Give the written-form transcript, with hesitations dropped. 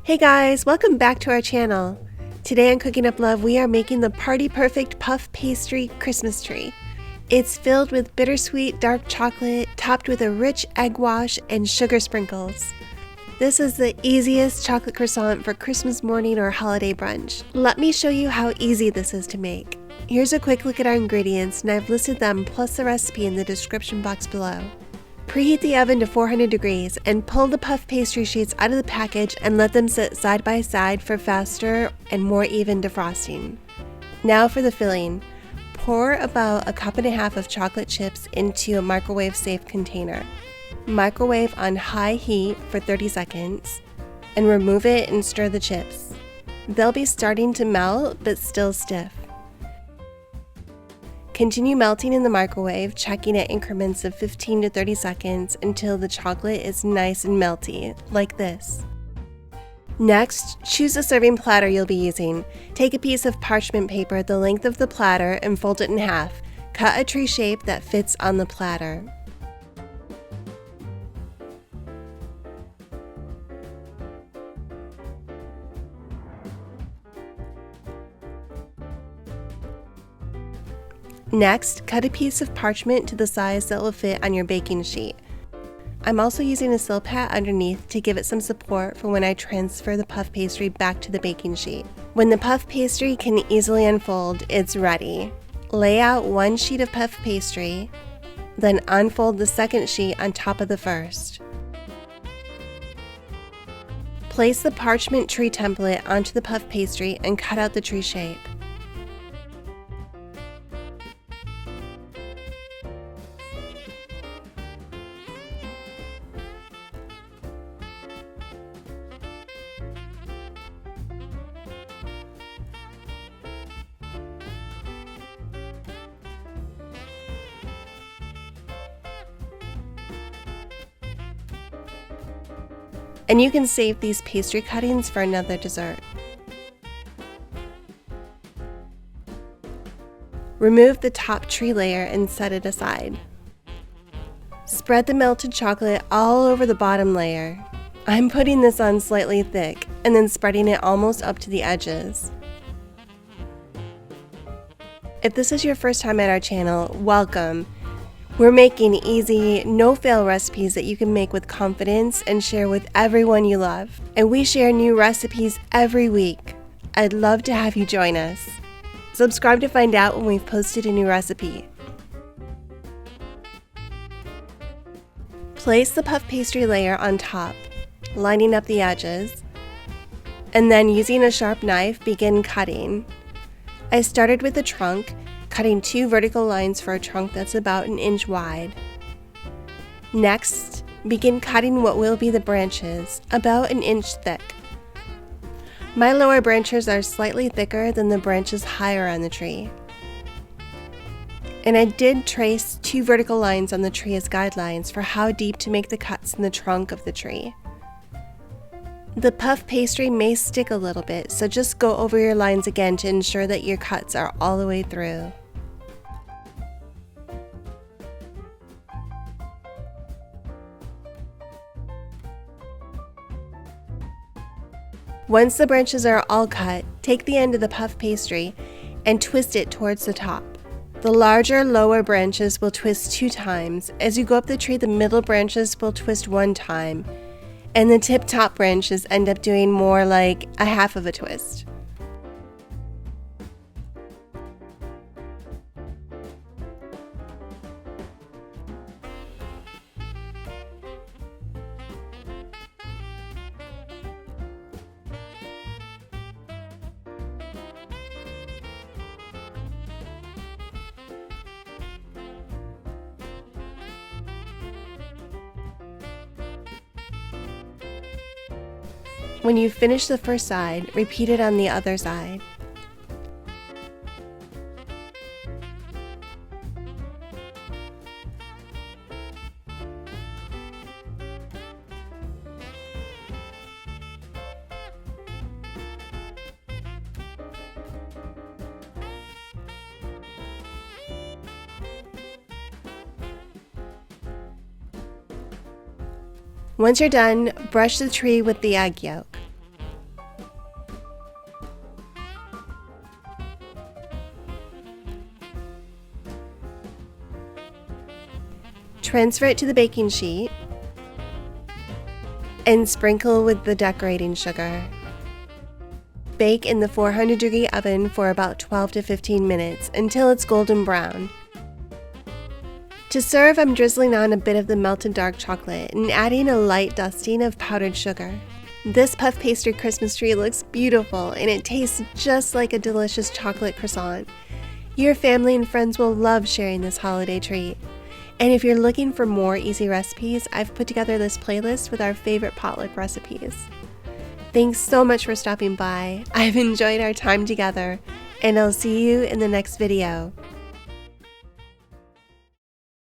Hey guys, welcome back to our channel. Today on Cooking Up Love, we are making the party perfect Puff Pastry Christmas Tree. It's filled with bittersweet dark chocolate, topped with a rich egg wash and sugar sprinkles. This is the easiest chocolate croissant for Christmas morning or holiday brunch. Let me show you how easy this is to make. Here's a quick look at our ingredients, and I've listed them plus the recipe in the description box below. Preheat the oven to 400 degrees and pull the puff pastry sheets out of the package and let them sit side by side for faster and more even defrosting. Now for the filling. Pour about a cup and a half of chocolate chips into a microwave safe container. Microwave on high heat for 30 seconds and remove it and stir the chips. They'll be starting to melt but still stiff. Continue melting in the microwave, checking at increments of 15 to 30 seconds until the chocolate is nice and melty, like this. Next, choose a serving platter you'll be using. Take a piece of parchment paper the length of the platter and fold it in half. Cut a tree shape that fits on the platter. Next, cut a piece of parchment to the size that will fit on your baking sheet. I'm also using a Silpat underneath to give it some support for when I transfer the puff pastry back to the baking sheet. When the puff pastry can easily unfold, it's ready. Lay out one sheet of puff pastry, then unfold the second sheet on top of the first. Place the parchment tree template onto the puff pastry and cut out the tree shape. And you can save these pastry cuttings for another dessert. Remove the top tree layer and set it aside. Spread the melted chocolate all over the bottom layer. I'm putting this on slightly thick and then spreading it almost up to the edges. If this is your first time at our channel, welcome. We're making easy, no-fail recipes that you can make with confidence and share with everyone you love. And we share new recipes every week. I'd love to have you join us. Subscribe to find out when we've posted a new recipe. Place the puff pastry layer on top, lining up the edges, and then using a sharp knife, begin cutting. I started with the trunk, cutting 2 vertical lines for a trunk that's about 1 inch wide. Next, begin cutting what will be the branches, about 1 inch thick. My lower branches are slightly thicker than the branches higher on the tree. And I did trace 2 vertical lines on the tree as guidelines for how deep to make the cuts in the trunk of the tree. The puff pastry may stick a little bit, so just go over your lines again to ensure that your cuts are all the way through. Once the branches are all cut, take the end of the puff pastry and twist it towards the top. The larger, lower branches will twist 2 times. As you go up the tree, the middle branches will twist 1 time, and the tip-top branches end up doing more like a half of a twist. When you finish the first side, repeat it on the other side. Once you're done, brush the tree with the egg yolk. Transfer it to the baking sheet and sprinkle with the decorating sugar. Bake in the 400-degree oven for about 12 to 15 minutes until it's golden brown. To serve, I'm drizzling on a bit of the melted dark chocolate and adding a light dusting of powdered sugar. This Puff Pastry Christmas tree looks beautiful and it tastes just like a delicious chocolate croissant. Your family and friends will love sharing this holiday treat. And if you're looking for more easy recipes, I've put together this playlist with our favorite potluck recipes. Thanks so much for stopping by. I've enjoyed our time together, and I'll see you in the next video.